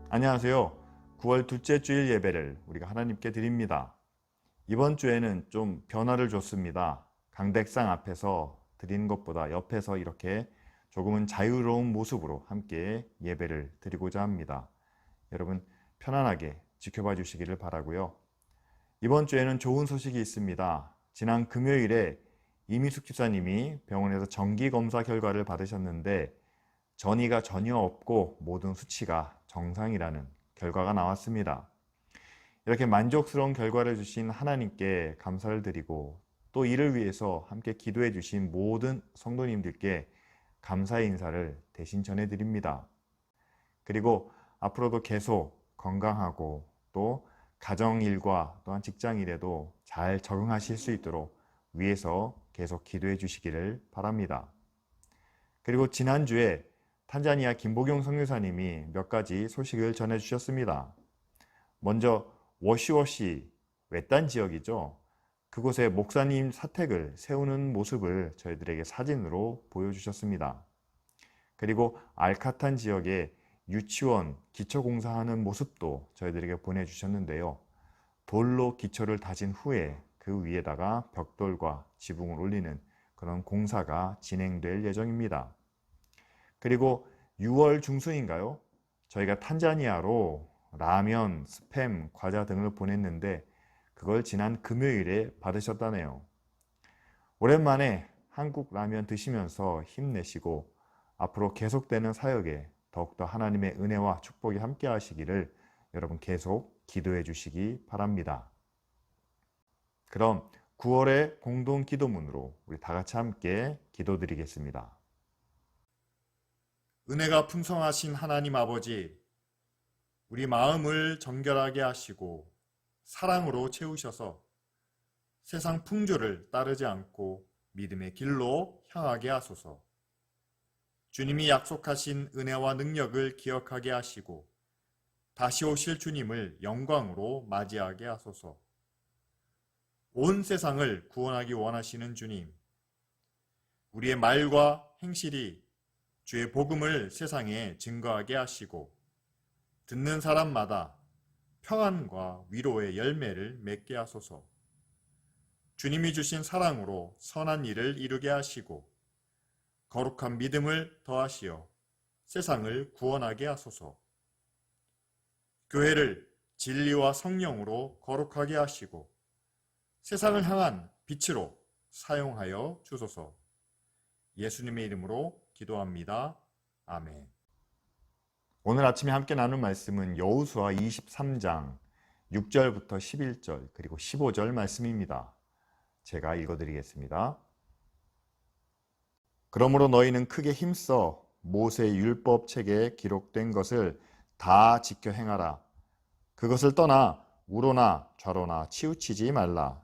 안녕하세요. 9월 둘째 주일 예배를 우리가 하나님께 드립니다. 이번 주에는 좀 변화를 줬습니다. 강대상 앞에서 드리는 것보다 옆에서 이렇게 조금은 자유로운 모습으로 함께 예배를 드리고자 합니다. 여러분 편안하게 지켜봐 주시기를 바라고요. 이번 주에는 좋은 소식이 있습니다. 지난 금요일에 이미숙 집사님이 병원에서 정기검사 결과를 받으셨는데 전이가 전혀 없고 모든 수치가 정상이라는 결과가 나왔습니다. 이렇게 만족스러운 결과를 주신 하나님께 감사를 드리고 또 이를 위해서 함께 기도해 주신 모든 성도님들께 감사의 인사를 대신 전해드립니다. 그리고 앞으로도 계속 건강하고 또 가정일과 또한 직장일에도 잘 적응하실 수 있도록 위에서 계속 기도해 주시기를 바랍니다. 그리고 지난주에 탄자니아 김보경 선교사님이 몇 가지 소식을 전해주셨습니다. 먼저 워시워시 외딴 지역이죠. 그곳에 목사님 사택을 세우는 모습을 저희들에게 사진으로 보여주셨습니다. 그리고 알카탄 지역에 유치원 기초공사하는 모습도 저희들에게 보내주셨는데요. 돌로 기초를 다진 후에 그 위에다가 벽돌과 지붕을 올리는 그런 공사가 진행될 예정입니다. 그리고 6월 중순인가요? 저희가 탄자니아로 라면, 스팸, 과자 등을 보냈는데 그걸 지난 금요일에 받으셨다네요. 오랜만에 한국 라면 드시면서 힘내시고 앞으로 계속되는 사역에 더욱더 하나님의 은혜와 축복이 함께 하시기를 여러분 계속 기도해 주시기 바랍니다. 그럼 9월의 공동 기도문으로 우리 다 같이 함께 기도드리겠습니다. 은혜가 풍성하신 하나님 아버지, 우리 마음을 정결하게 하시고 사랑으로 채우셔서 세상 풍조를 따르지 않고 믿음의 길로 향하게 하소서. 주님이 약속하신 은혜와 능력을 기억하게 하시고 다시 오실 주님을 영광으로 맞이하게 하소서. 온 세상을 구원하기 원하시는 주님, 우리의 말과 행실이 주의 복음을 세상에 증거하게 하시고 듣는 사람마다 평안과 위로의 열매를 맺게 하소서. 주님이 주신 사랑으로 선한 일을 이루게 하시고 거룩한 믿음을 더하시어 세상을 구원하게 하소서. 교회를 진리와 성령으로 거룩하게 하시고 세상을 향한 빛으로 사용하여 주소서. 예수님의 이름으로 기도합니다. 아멘. 오늘 아침에 함께 나눌 말씀은 여호수아 23장 6절부터 11절 그리고 15절 말씀입니다. 제가 읽어드리겠습니다. 그러므로 너희는 크게 힘써 모세의 율법책에 기록된 것을 다 지켜 행하라. 그것을 떠나 우로나 좌로나 치우치지 말라.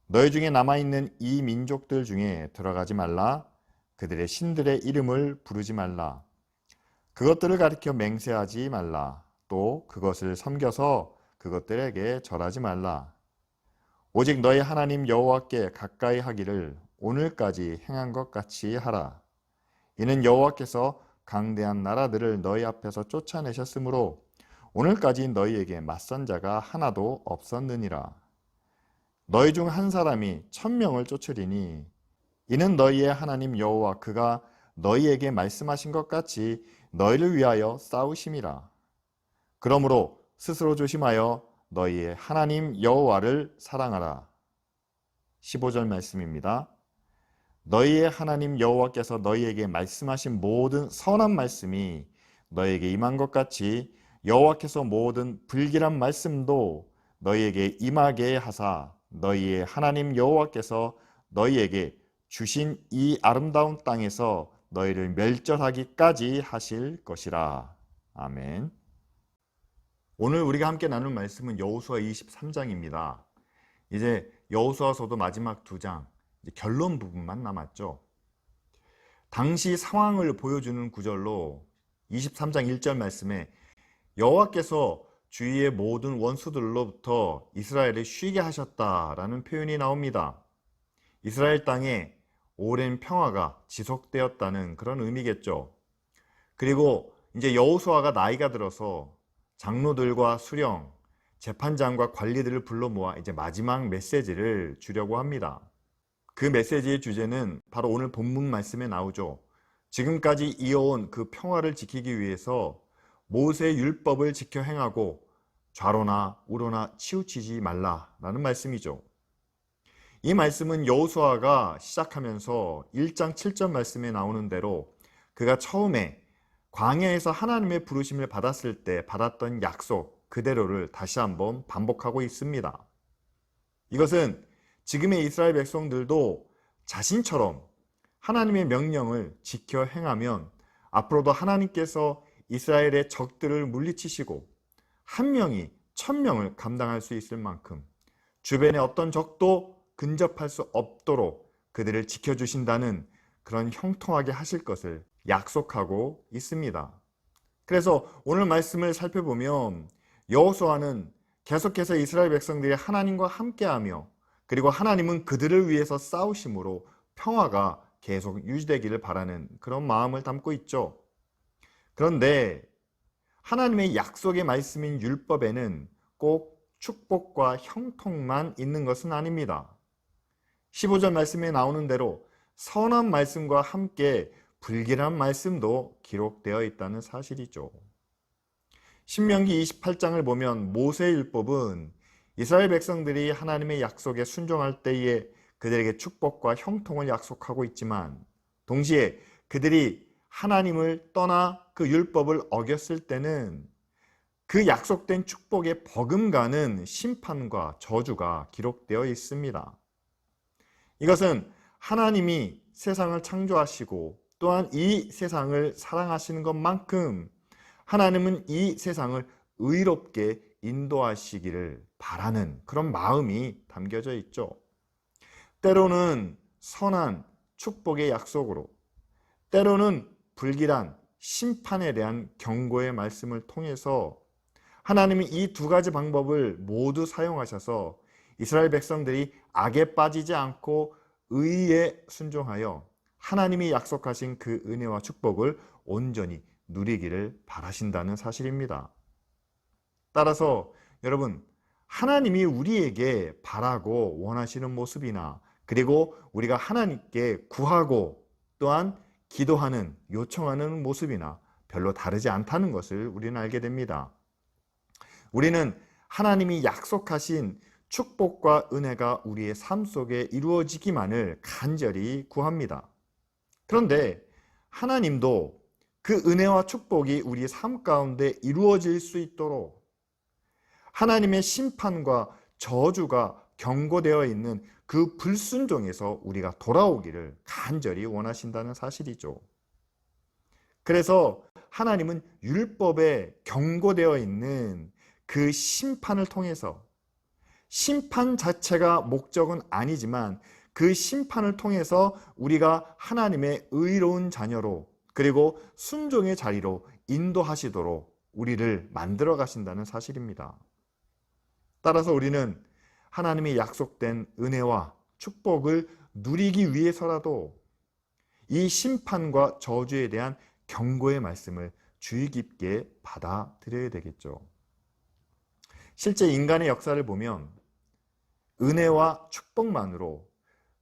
너희 중에 남아있는 이 민족들 중에 들어가지 말라. 그들의 신들의 이름을 부르지 말라. 그것들을 가리켜 맹세하지 말라. 또 그것을 섬겨서 그것들에게 절하지 말라. 오직 너희 하나님 여호와께 가까이 하기를 오늘까지 행한 것 같이 하라. 이는 여호와께서 강대한 나라들을 너희 앞에서 쫓아내셨으므로 오늘까지 너희에게 맞선 자가 하나도 없었느니라. 너희 중 한 사람이 1000명을 쫓으리니 이는 너희의 하나님 여호와 그가 너희에게 말씀하신 것 같이 너희를 위하여 싸우심이라. 그러므로 스스로 조심하여 너희의 하나님 여호와를 사랑하라. 15절 말씀입니다. 너희의 하나님 여호와께서 너희에게 말씀하신 모든 선한 말씀이 너희에게 임한 것 같이 여호와께서 모든 불길한 말씀도 너희에게 임하게 하사 너희의 하나님 여호와께서 너희에게 주신 이 아름다운 땅에서 너희를 멸절하기까지 하실 것이라. 아멘. 오늘 우리가 함께 나눌 말씀은 여호수아 23장입니다. 이제 여호수아서도 마지막 2장 결론 부분만 남았죠. 당시 상황을 보여주는 구절로 23장 1절 말씀에 여호와께서 주위의 모든 원수들로부터 이스라엘을 쉬게 하셨다라는 표현이 나옵니다. 이스라엘 땅에 오랜 평화가 지속되었다는 그런 의미겠죠. 그리고 이제 여호수아가 나이가 들어서 장로들과 수령, 재판장과 관리들을 불러 모아 이제 마지막 메시지를 주려고 합니다. 그 메시지의 주제는 바로 오늘 본문 말씀에 나오죠. 지금까지 이어온 그 평화를 지키기 위해서 모세의 율법을 지켜 행하고 좌로나 우로나 치우치지 말라라는 말씀이죠. 이 말씀은 여호수아가 시작하면서 1장 7절 말씀에 나오는 대로 그가 처음에 광야에서 하나님의 부르심을 받았을 때 받았던 약속 그대로를 다시 한번 반복하고 있습니다. 이것은 지금의 이스라엘 백성들도 자신처럼 하나님의 명령을 지켜 행하면 앞으로도 하나님께서 이스라엘의 적들을 물리치시고 한 명이 1000명을 감당할 수 있을 만큼 주변의 어떤 적도 근접할 수 없도록 그들을 지켜주신다는 그런 형통하게 하실 것을 약속하고 있습니다. 그래서 오늘 말씀을 살펴보면 여호수아는 계속해서 이스라엘 백성들이 하나님과 함께하며 그리고 하나님은 그들을 위해서 싸우심으로 평화가 계속 유지되기를 바라는 그런 마음을 담고 있죠. 그런데 하나님의 약속의 말씀인 율법에는 꼭 축복과 형통만 있는 것은 아닙니다. 15절 말씀에 나오는 대로 선한 말씀과 함께 불길한 말씀도 기록되어 있다는 사실이죠. 신명기 28장을 보면 모세의 율법은 이스라엘 백성들이 하나님의 약속에 순종할 때에 그들에게 축복과 형통을 약속하고 있지만 동시에 그들이 하나님을 떠나 그 율법을 어겼을 때는 그 약속된 축복에 버금가는 심판과 저주가 기록되어 있습니다. 이것은 하나님이 세상을 창조하시고 또한 이 세상을 사랑하시는 것만큼 하나님은 이 세상을 의롭게 인도하시기를 바라는 그런 마음이 담겨져 있죠. 때로는 선한 축복의 약속으로, 때로는 불길한 심판에 대한 경고의 말씀을 통해서 하나님이 이 두 가지 방법을 모두 사용하셔서 이스라엘 백성들이 악에 빠지지 않고 의에 순종하여 하나님이 약속하신 그 은혜와 축복을 온전히 누리기를 바라신다는 사실입니다. 따라서 여러분, 하나님이 우리에게 바라고 원하시는 모습이나 그리고 우리가 하나님께 구하고 또한 기도하는, 요청하는 모습이나 별로 다르지 않다는 것을 우리는 알게 됩니다. 우리는 하나님이 약속하신 축복과 은혜가 우리의 삶 속에 이루어지기만을 간절히 구합니다. 그런데 하나님도 그 은혜와 축복이 우리의 삶 가운데 이루어질 수 있도록 하나님의 심판과 저주가 경고되어 있는 그 불순종에서 우리가 돌아오기를 간절히 원하신다는 사실이죠. 그래서 하나님은 율법에 경고되어 있는 그 심판을 통해서 심판 자체가 목적은 아니지만 그 심판을 통해서 우리가 하나님의 의로운 자녀로 그리고 순종의 자리로 인도하시도록 우리를 만들어 가신다는 사실입니다. 따라서 우리는 하나님의 약속된 은혜와 축복을 누리기 위해서라도 이 심판과 저주에 대한 경고의 말씀을 주의 깊게 받아들여야 되겠죠. 실제 인간의 역사를 보면 은혜와 축복만으로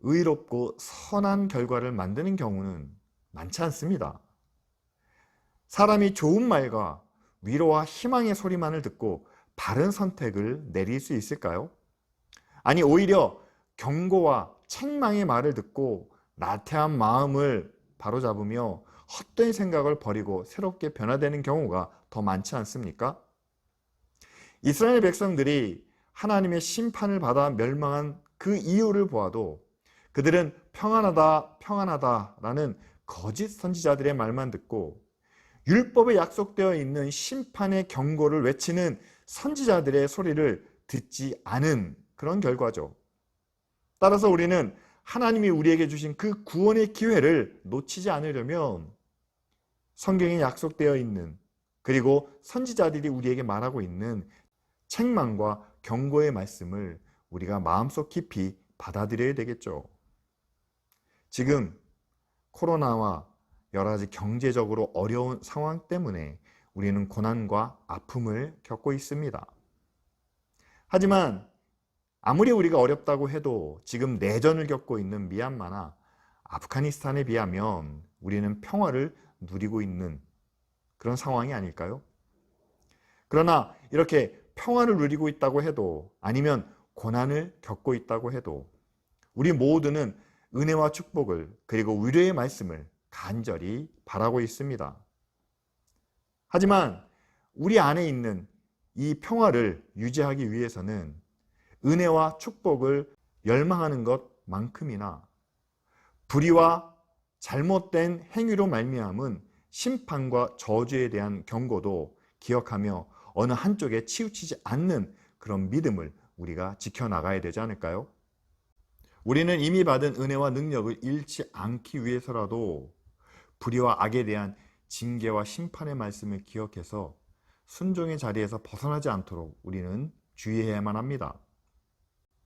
의롭고 선한 결과를 만드는 경우는 많지 않습니다. 사람이 좋은 말과 위로와 희망의 소리만을 듣고 바른 선택을 내릴 수 있을까요? 아니, 오히려 경고와 책망의 말을 듣고 나태한 마음을 바로잡으며 헛된 생각을 버리고 새롭게 변화되는 경우가 더 많지 않습니까? 이스라엘 백성들이 하나님의 심판을 받아 멸망한 그 이유를 보아도 그들은 평안하다, 평안하다라는 거짓 선지자들의 말만 듣고 율법에 약속되어 있는 심판의 경고를 외치는 선지자들의 소리를 듣지 않은 그런 결과죠. 따라서 우리는 하나님이 우리에게 주신 그 구원의 기회를 놓치지 않으려면 성경에 약속되어 있는 그리고 선지자들이 우리에게 말하고 있는 책망과 경고의 말씀을 우리가 마음속 깊이 받아들여야 되겠죠. 지금 코로나와 여러 가지 경제적으로 어려운 상황 때문에 우리는 고난과 아픔을 겪고 있습니다. 하지만 아무리 우리가 어렵다고 해도 지금 내전을 겪고 있는 미얀마나 아프가니스탄에 비하면 우리는 평화를 누리고 있는 그런 상황이 아닐까요? 그러나 이렇게 평화를 누리고 있다고 해도, 아니면 고난을 겪고 있다고 해도, 우리 모두는 은혜와 축복을, 그리고 위로의 말씀을 간절히 바라고 있습니다. 하지만 우리 안에 있는 이 평화를 유지하기 위해서는 은혜와 축복을 열망하는 것만큼이나 불의와 잘못된 행위로 말미암은 심판과 저주에 대한 경고도 기억하며 어느 한쪽에 치우치지 않는 그런 믿음을 우리가 지켜나가야 되지 않을까요? 우리는 이미 받은 은혜와 능력을 잃지 않기 위해서라도 불의와 악에 대한 징계와 심판의 말씀을 기억해서 순종의 자리에서 벗어나지 않도록 우리는 주의해야만 합니다.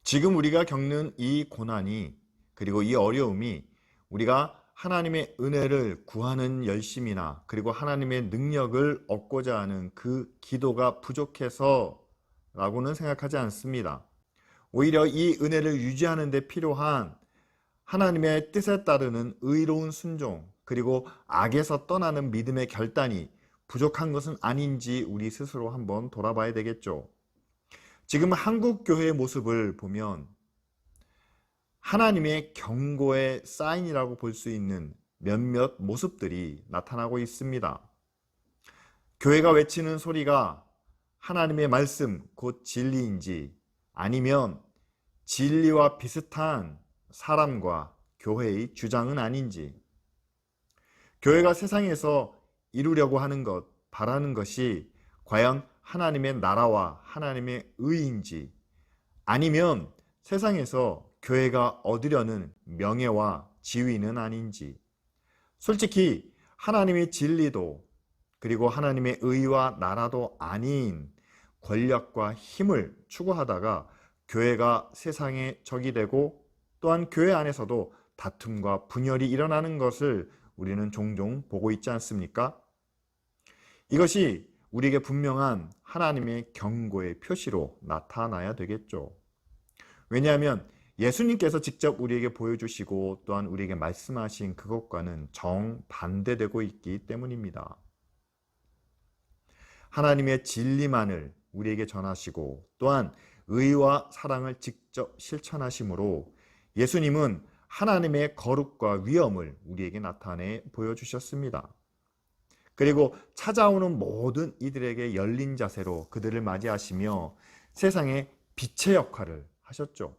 지금 우리가 겪는 이 고난이, 그리고 이 어려움이 우리가 하나님의 은혜를 구하는 열심이나 그리고 하나님의 능력을 얻고자 하는 그 기도가 부족해서 라고는 생각하지 않습니다. 오히려 이 은혜를 유지하는 데 필요한 하나님의 뜻에 따르는 의로운 순종, 그리고 악에서 떠나는 믿음의 결단이 부족한 것은 아닌지 우리 스스로 한번 돌아봐야 되겠죠. 지금 한국 교회의 모습을 보면 하나님의 경고의 사인이라고 볼 수 있는 몇몇 모습들이 나타나고 있습니다. 교회가 외치는 소리가 하나님의 말씀, 곧 진리인지, 아니면 진리와 비슷한 사람과 교회의 주장은 아닌지, 교회가 세상에서 이루려고 하는 것, 바라는 것이 과연 하나님의 나라와 하나님의 의인지, 아니면 세상에서 교회가 얻으려는 명예와 지위는 아닌지, 솔직히 하나님의 진리도 그리고 하나님의 의와 나라도 아닌 권력과 힘을 추구하다가 교회가 세상의 적이 되고, 또한 교회 안에서도 다툼과 분열이 일어나는 것을 우리는 종종 보고 있지 않습니까? 이것이 우리에게 분명한 하나님의 경고의 표시로 나타나야 되겠죠. 왜냐하면 예수님께서 직접 우리에게 보여주시고 또한 우리에게 말씀하신 그것과는 정반대되고 있기 때문입니다. 하나님의 진리만을 우리에게 전하시고 또한 의와 사랑을 직접 실천하심으로 예수님은 하나님의 거룩과 위엄을 우리에게 나타내 보여주셨습니다. 그리고 찾아오는 모든 이들에게 열린 자세로 그들을 맞이하시며 세상의 빛의 역할을 하셨죠.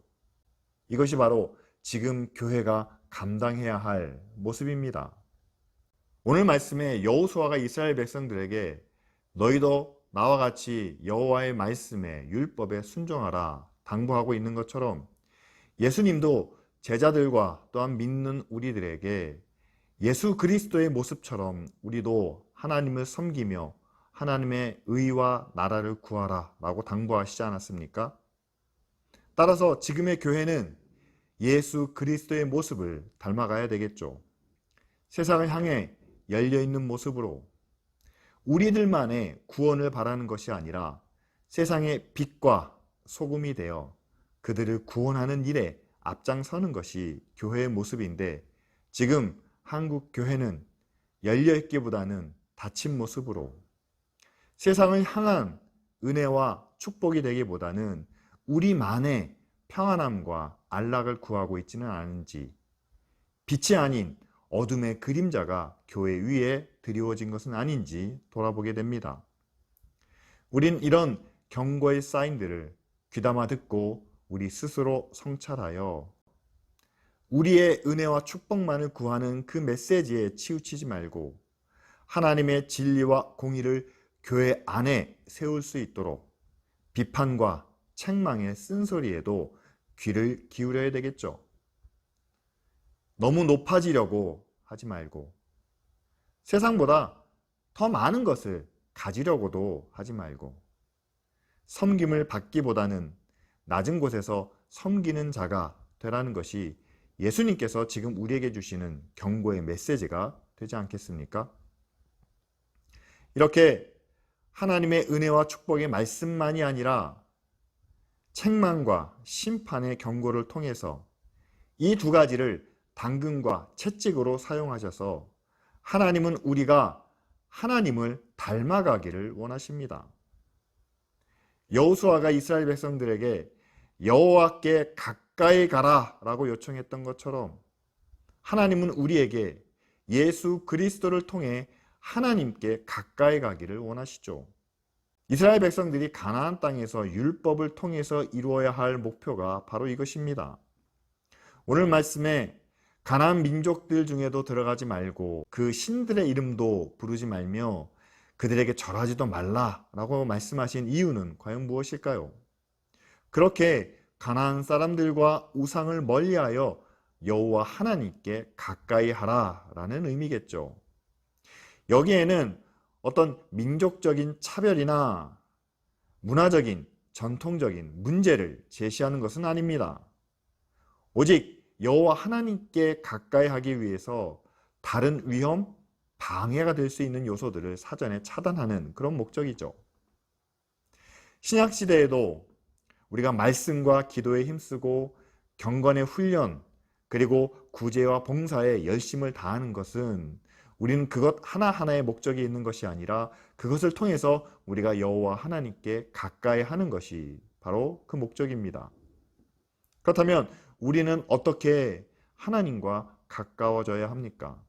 이것이 바로 지금 교회가 감당해야 할 모습입니다. 오늘 말씀에 여호수아가 이스라엘 백성들에게 너희도 나와 같이 여호와의 말씀에 율법에 순종하라 당부하고 있는 것처럼 예수님도 제자들과 또한 믿는 우리들에게 예수 그리스도의 모습처럼 우리도 하나님을 섬기며 하나님의 의와 나라를 구하라 라고 당부하시지 않았습니까? 따라서 지금의 교회는 예수 그리스도의 모습을 닮아가야 되겠죠. 세상을 향해 열려있는 모습으로 우리들만의 구원을 바라는 것이 아니라 세상의 빛과 소금이 되어 그들을 구원하는 일에 앞장서는 것이 교회의 모습인데, 지금 한국 교회는 열려있기보다는 닫힌 모습으로 세상을 향한 은혜와 축복이 되기보다는 우리만의 평안함과 안락을 구하고 있지는 않은지, 빛이 아닌 어둠의 그림자가 교회 위에 드리워진 것은 아닌지 돌아보게 됩니다. 우린 이런 경고의 사인들을 귀담아 듣고 우리 스스로 성찰하여 우리의 은혜와 축복만을 구하는 그 메시지에 치우치지 말고 하나님의 진리와 공의를 교회 안에 세울 수 있도록 비판과 책망의 쓴소리에도 귀를 기울여야 되겠죠. 너무 높아지려고 하지 말고 세상보다 더 많은 것을 가지려고도 하지 말고 섬김을 받기보다는 낮은 곳에서 섬기는 자가 되라는 것이 예수님께서 지금 우리에게 주시는 경고의 메시지가 되지 않겠습니까? 이렇게 하나님의 은혜와 축복의 말씀만이 아니라 책망과 심판의 경고를 통해서 이 두 가지를 당근과 채찍으로 사용하셔서 하나님은 우리가 하나님을 닮아가기를 원하십니다. 여호수아가 이스라엘 백성들에게 여호와께 가까이 가라 라고 요청했던 것처럼 하나님은 우리에게 예수 그리스도를 통해 하나님께 가까이 가기를 원하시죠. 이스라엘 백성들이 가나안 땅에서 율법을 통해서 이루어야 할 목표가 바로 이것입니다. 오늘 말씀에 가나안 민족들 중에도 들어가지 말고 그 신들의 이름도 부르지 말며 그들에게 절하지도 말라라고 말씀하신 이유는 과연 무엇일까요? 그렇게 가나안 사람들과 우상을 멀리하여 여호와 하나님께 가까이 하라라는 의미겠죠. 여기에는 어떤 민족적인 차별이나 문화적인 전통적인 문제를 제시하는 것은 아닙니다. 오직 여호와 하나님께 가까이 하기 위해서 다른 위험, 방해가 될 수 있는 요소들을 사전에 차단하는 그런 목적이죠. 신약시대에도 우리가 말씀과 기도에 힘쓰고 경건의 훈련 그리고 구제와 봉사에 열심을 다하는 것은 우리는 그것 하나하나의 목적이 있는 것이 아니라 그것을 통해서 우리가 여호와 하나님께 가까이 하는 것이 바로 그 목적입니다. 그렇다면 우리는 어떻게 하나님과 가까워져야 합니까?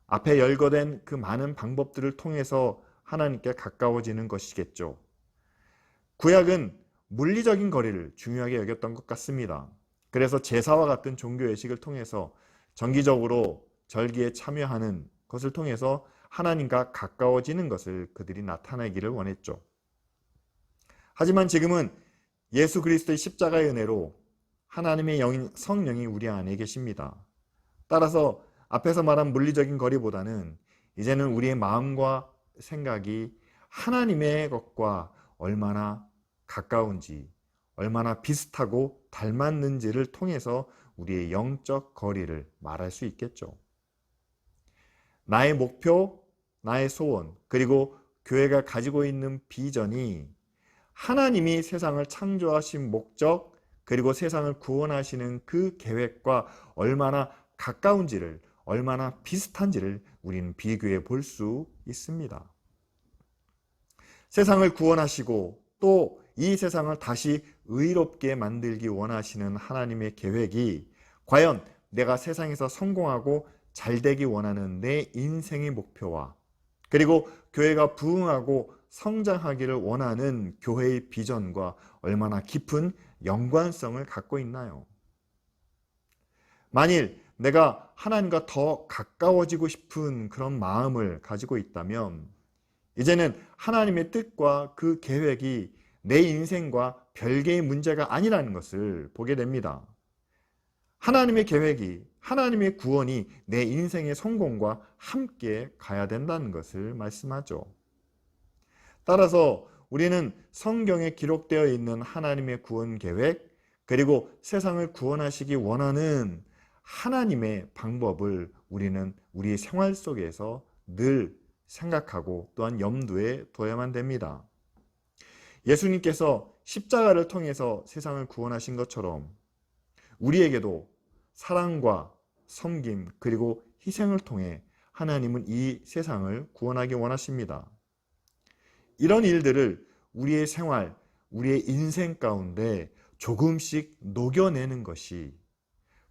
앞에 열거된 그 많은 방법들을 통해서 하나님께 가까워지는 것이겠죠. 구약은 물리적인 거리를 중요하게 여겼던 것 같습니다. 그래서 제사와 같은 종교 예식을 통해서 정기적으로 절기에 참여하는 것을 통해서 하나님과 가까워지는 것을 그들이 나타내기를 원했죠. 하지만 지금은 예수 그리스도의 십자가의 은혜로 하나님의 영인 성령이 우리 안에 계십니다. 따라서 앞에서 말한 물리적인 거리보다는 이제는 우리의 마음과 생각이 하나님의 것과 얼마나 가까운지, 얼마나 비슷하고 닮았는지를 통해서 우리의 영적 거리를 말할 수 있겠죠. 나의 목표, 나의 소원, 그리고 교회가 가지고 있는 비전이 하나님이 세상을 창조하신 목적, 그리고 세상을 구원하시는 그 계획과 얼마나 가까운지를, 얼마나 비슷한지를 우리는 비교해 볼 수 있습니다. 세상을 구원하시고 또 이 세상을 다시 의롭게 만들기 원하시는 하나님의 계획이 과연 내가 세상에서 성공하고 잘되기 원하는 내 인생의 목표와 그리고 교회가 부흥하고 성장하기를 원하는 교회의 비전과 얼마나 깊은 연관성을 갖고 있나요? 만일 내가 하나님과 더 가까워지고 싶은 그런 마음을 가지고 있다면 이제는 하나님의 뜻과 그 계획이 내 인생과 별개의 문제가 아니라는 것을 보게 됩니다. 하나님의 계획이, 하나님의 구원이 내 인생의 성공과 함께 가야 된다는 것을 말씀하죠. 따라서 우리는 성경에 기록되어 있는 하나님의 구원 계획, 그리고 세상을 구원하시기 원하는 하나님의 방법을 우리는 우리의 생활 속에서 늘 생각하고 또한 염두에 둬야만 됩니다. 예수님께서 십자가를 통해서 세상을 구원하신 것처럼 우리에게도 사랑과 섬김 그리고 희생을 통해 하나님은 이 세상을 구원하기 원하십니다. 이런 일들을 우리의 생활, 우리의 인생 가운데 조금씩 녹여내는 것이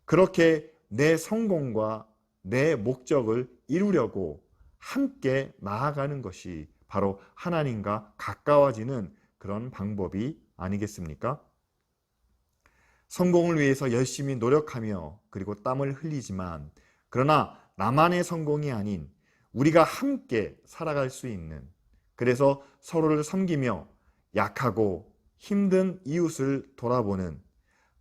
그렇게 내 성공과 내 목적을 이루려고 함께 나아가는 것이 바로 하나님과 가까워지는 그런 방법이 아니겠습니까? 성공을 위해서 열심히 노력하며 그리고 땀을 흘리지만 그러나 나만의 성공이 아닌 우리가 함께 살아갈 수 있는, 그래서 서로를 섬기며 약하고 힘든 이웃을 돌아보는,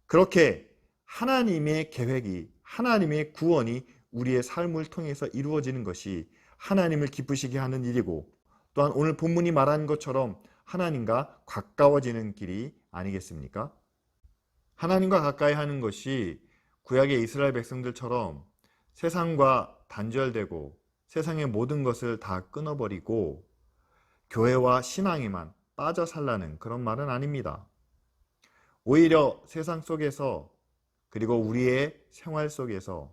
그렇게 하나님의 계획이, 하나님의 구원이 우리의 삶을 통해서 이루어지는 것이 하나님을 기쁘시게 하는 일이고 또한 오늘 본문이 말하는 것처럼 하나님과 가까워지는 길이 아니겠습니까? 하나님과 가까이 하는 것이 구약의 이스라엘 백성들처럼 세상과 단절되고 세상의 모든 것을 다 끊어버리고 교회와 신앙에만 빠져 살라는 그런 말은 아닙니다. 오히려 세상 속에서 그리고 우리의 생활 속에서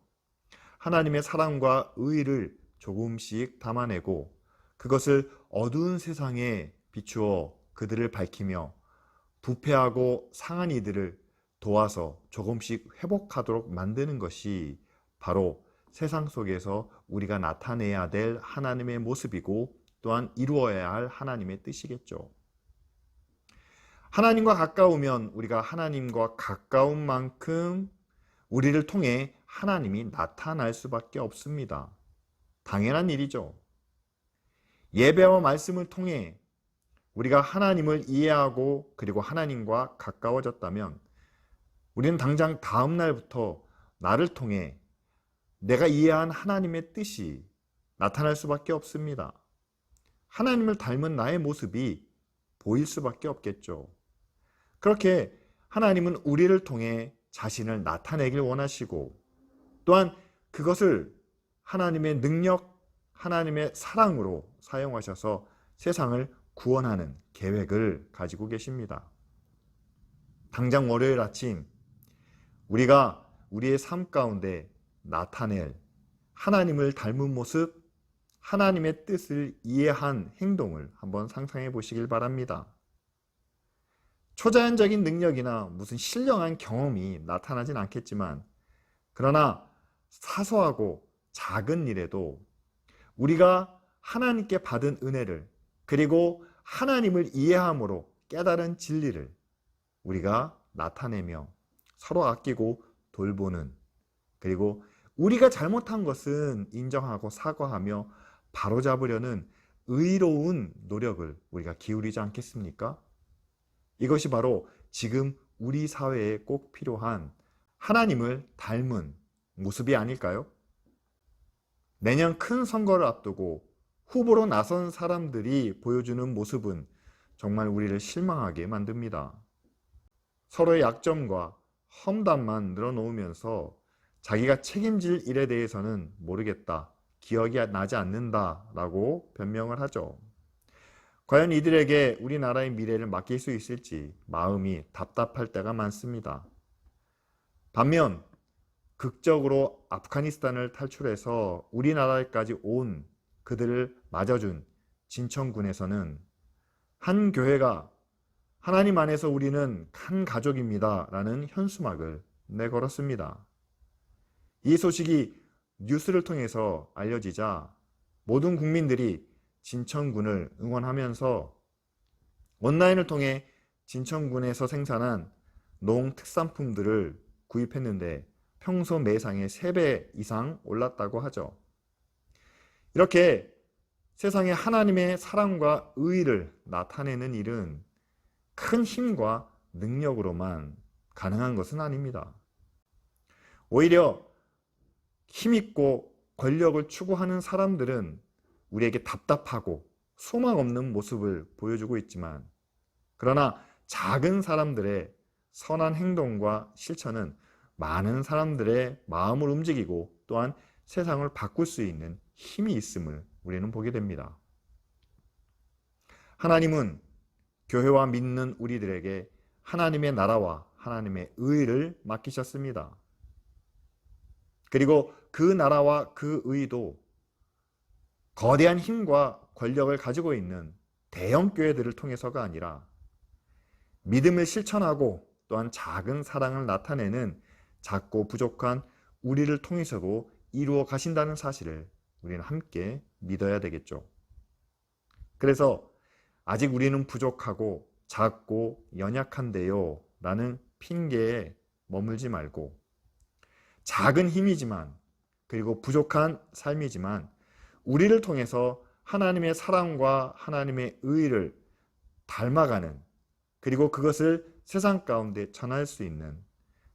하나님의 사랑과 의의를 조금씩 담아내고 그것을 어두운 세상에 비추어 그들을 밝히며 부패하고 상한 이들을 도와서 조금씩 회복하도록 만드는 것이 바로 세상 속에서 우리가 나타내야 될 하나님의 모습이고 또한 이루어야 할 하나님의 뜻이겠죠. 하나님과 가까우면 우리가 하나님과 가까운 만큼 우리를 통해 하나님이 나타날 수밖에 없습니다. 당연한 일이죠. 예배와 말씀을 통해 우리가 하나님을 이해하고 그리고 하나님과 가까워졌다면 우리는 당장 다음 날부터 나를 통해 내가 이해한 하나님의 뜻이 나타날 수밖에 없습니다. 하나님을 닮은 나의 모습이 보일 수밖에 없겠죠. 그렇게 하나님은 우리를 통해 자신을 나타내길 원하시고 또한 그것을 하나님의 능력, 하나님의 사랑으로 사용하셔서 세상을 구원하는 계획을 가지고 계십니다. 당장 월요일 아침 우리가 우리의 삶 가운데 나타낼 하나님을 닮은 모습, 하나님의 뜻을 이해한 행동을 한번 상상해 보시길 바랍니다. 초자연적인 능력이나 무슨 신령한 경험이 나타나진 않겠지만 그러나 사소하고 작은 일에도 우리가 하나님께 받은 은혜를 그리고 하나님을 이해함으로 깨달은 진리를 우리가 나타내며 서로 아끼고 돌보는 그리고 우리가 잘못한 것은 인정하고 사과하며 바로잡으려는 의로운 노력을 우리가 기울이지 않겠습니까? 이것이 바로 지금 우리 사회에 꼭 필요한 하나님을 닮은 모습이 아닐까요? 내년 큰 선거를 앞두고 후보로 나선 사람들이 보여주는 모습은 정말 우리를 실망하게 만듭니다. 서로의 약점과 험담만 늘어놓으면서 자기가 책임질 일에 대해서는 모르겠다, 기억이 나지 않는다 라고 변명을 하죠. 과연 이들에게 우리나라의 미래를 맡길 수 있을지 마음이 답답할 때가 많습니다. 반면 극적으로 아프가니스탄을 탈출해서 우리나라까지 온 그들을 맞아준 진천군에서는 한 교회가 하나님 안에서 우리는 한 가족입니다 라는 현수막을 내걸었습니다. 이 소식이 뉴스를 통해서 알려지자 모든 국민들이 진천군을 응원하면서 온라인을 통해 진천군에서 생산한 농특산품들을 구입했는데 평소 매상의 3배 이상 올랐다고 하죠. 이렇게 세상에 하나님의 사랑과 의의를 나타내는 일은 큰 힘과 능력으로만 가능한 것은 아닙니다. 오히려 힘있고 권력을 추구하는 사람들은 우리에게 답답하고 소망 없는 모습을 보여주고 있지만 그러나 작은 사람들의 선한 행동과 실천은 많은 사람들의 마음을 움직이고 또한 세상을 바꿀 수 있는 힘이 있음을 우리는 보게 됩니다. 하나님은 교회와 믿는 우리들에게 하나님의 나라와 하나님의 의를 맡기셨습니다. 그리고 그 나라와 그 의도 거대한 힘과 권력을 가지고 있는 대형 교회들을 통해서가 아니라 믿음을 실천하고 또한 작은 사랑을 나타내는 작고 부족한 우리를 통해서도 이루어 가신다는 사실을 우리는 함께 믿어야 되겠죠. 그래서 아직 우리는 부족하고 작고 연약한데요 라는 핑계에 머물지 말고 작은 힘이지만 그리고 부족한 삶이지만 우리를 통해서 하나님의 사랑과 하나님의 의를 닮아가는 그리고 그것을 세상 가운데 전할 수 있는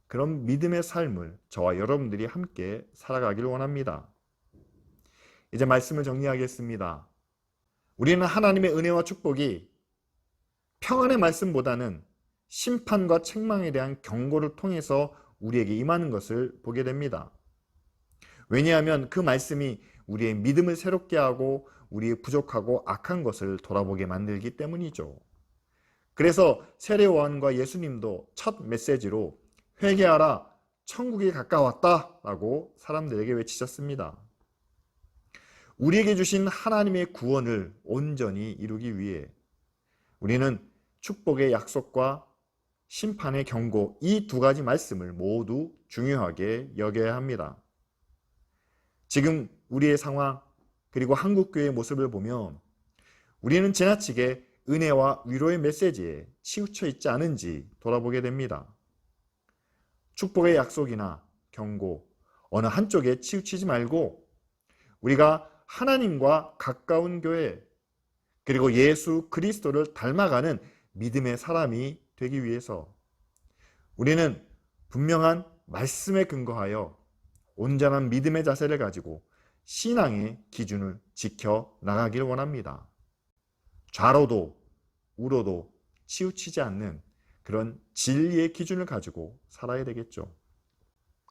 그런 믿음의 삶을 저와 여러분들이 함께 살아가길 원합니다. 이제 말씀을 정리하겠습니다. 우리는 하나님의 은혜와 축복이 평안의 말씀보다는 심판과 책망에 대한 경고를 통해서 우리에게 임하는 것을 보게 됩니다. 왜냐하면 그 말씀이 우리의 믿음을 새롭게 하고 우리의 부족하고 악한 것을 돌아보게 만들기 때문이죠. 그래서 세례 요한과 예수님도 첫 메시지로 회개하라, 천국이 가까웠다 라고 사람들에게 외치셨습니다. 우리에게 주신 하나님의 구원을 온전히 이루기 위해 우리는 축복의 약속과 심판의 경고, 이 두 가지 말씀을 모두 중요하게 여겨야 합니다. 지금 우리의 상황, 그리고 한국교회의 모습을 보면 우리는 지나치게 은혜와 위로의 메시지에 치우쳐 있지 않은지 돌아보게 됩니다. 축복의 약속이나 경고, 어느 한쪽에 치우치지 말고 우리가 하나님과 가까운 교회, 그리고 예수 그리스도를 닮아가는 믿음의 사람이 되기 위해서 우리는 분명한 말씀에 근거하여 온전한 믿음의 자세를 가지고 신앙의 기준을 지켜 나가길 원합니다. 좌로도 우로도 치우치지 않는 그런 진리의 기준을 가지고 살아야 되겠죠.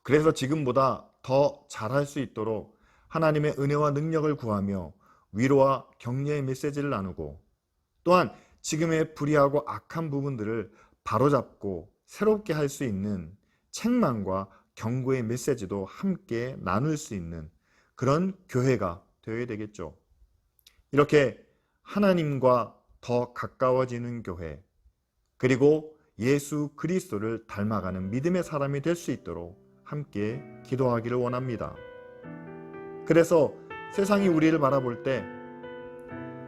그래서 지금보다 더 잘할 수 있도록 하나님의 은혜와 능력을 구하며 위로와 격려의 메시지를 나누고, 또한 지금의 불의하고 악한 부분들을 바로잡고 새롭게 할 수 있는 책망과 경고의 메시지도 함께 나눌 수 있는 그런 교회가 되어야 되겠죠. 이렇게 하나님과 더 가까워지는 교회, 그리고 예수 그리스도를 닮아가는 믿음의 사람이 될 수 있도록 함께 기도하기를 원합니다. 그래서 세상이 우리를 바라볼 때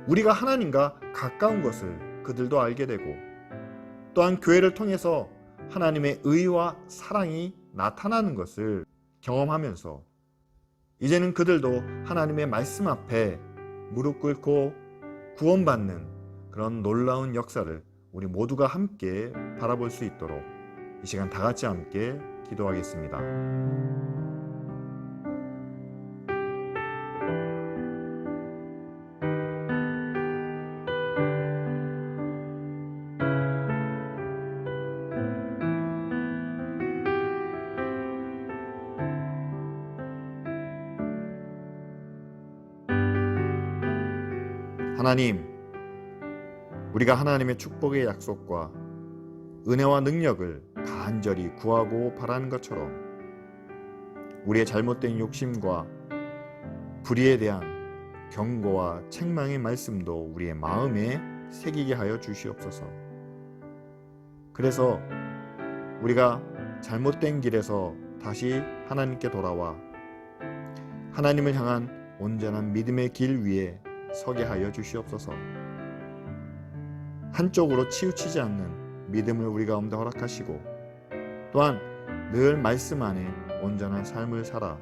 우리가 하나님과 가까운 것을 그들도 알게 되고, 또한 교회를 통해서 하나님의 의와 사랑이 나타나는 것을 경험하면서 이제는 그들도 하나님의 말씀 앞에 무릎 꿇고 구원받는 그런 놀라운 역사를 우리 모두가 함께 바라볼 수 있도록 이 시간 다 같이 함께 기도하겠습니다. 하나님, 우리가 하나님의 축복의 약속과 은혜와 능력을 간절히 구하고 바라는 것처럼 우리의 잘못된 욕심과 불의에 대한 경고와 책망의 말씀도 우리의 마음에 새기게 하여 주시옵소서. 그래서 우리가 잘못된 길에서 다시 하나님께 돌아와 하나님을 향한 온전한 믿음의 길 위에 서게 하여 주시옵소서. 한쪽으로 치우치지 않는 믿음을 우리 가운데 허락하시고, 또한 늘 말씀 안에 온전한 삶을 살아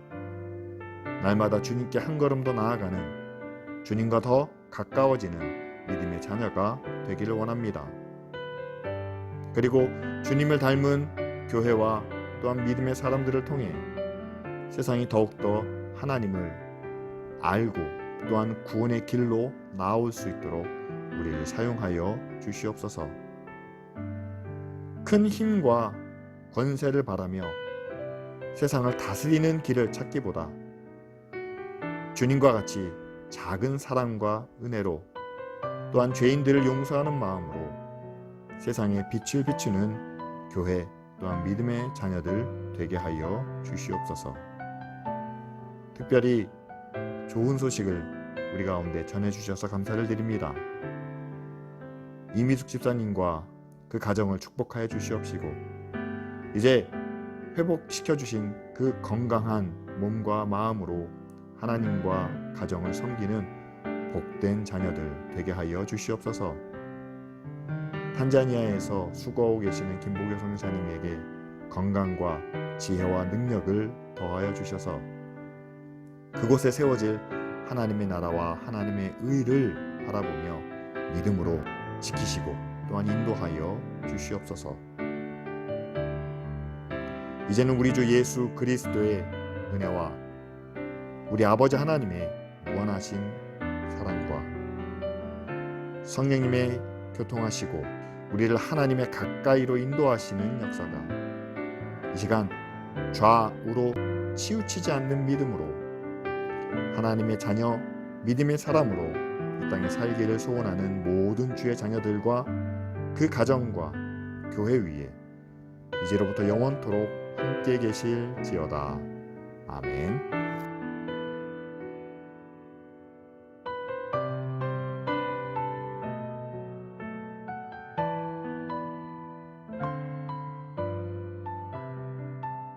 날마다 주님께 한 걸음 더 나아가는, 주님과 더 가까워지는 믿음의 자녀가 되기를 원합니다. 그리고 주님을 닮은 교회와 또한 믿음의 사람들을 통해 세상이 더욱더 하나님을 알고 또한 구원의 길로 나올 수 있도록 우리를 사용하여 주시옵소서. 큰 힘과 권세를 바라며 세상을 다스리는 길을 찾기보다 주님과 같이 작은 사랑과 은혜로, 또한 죄인들을 용서하는 마음으로 세상에 빛을 비추는 교회 또한 믿음의 자녀들 되게 하여 주시옵소서. 특별히 좋은 소식을 우리 가운데 전해주셔서 감사를 드립니다. 이미숙 집사님과 그 가정을 축복하여 주시옵시고, 이제 회복시켜 주신 그 건강한 몸과 마음으로 하나님과 가정을 섬기는 복된 자녀들 되게 하여 주시옵소서. 탄자니아에서 수고하고 계시는 김보교 선교사님에게 건강과 지혜와 능력을 더하여 주셔서 그곳에 세워질 하나님의 나라와 하나님의 의를 바라보며 믿음으로 지키시고 또한 인도하여 주시옵소서. 이제는 우리 주 예수 그리스도의 은혜와 우리 아버지 하나님의 무한하신 사랑과 성령님의 교통하시고 우리를 하나님의 가까이로 인도하시는 역사가 이 시간 좌우로 치우치지 않는 믿음으로 하나님의 자녀 믿음의 사람으로 이 땅에 살기를 소원하는 모든 주의 자녀들과 그 가정과 교회 위에 이제로부터 영원토록 함께 계실지어다. 아멘.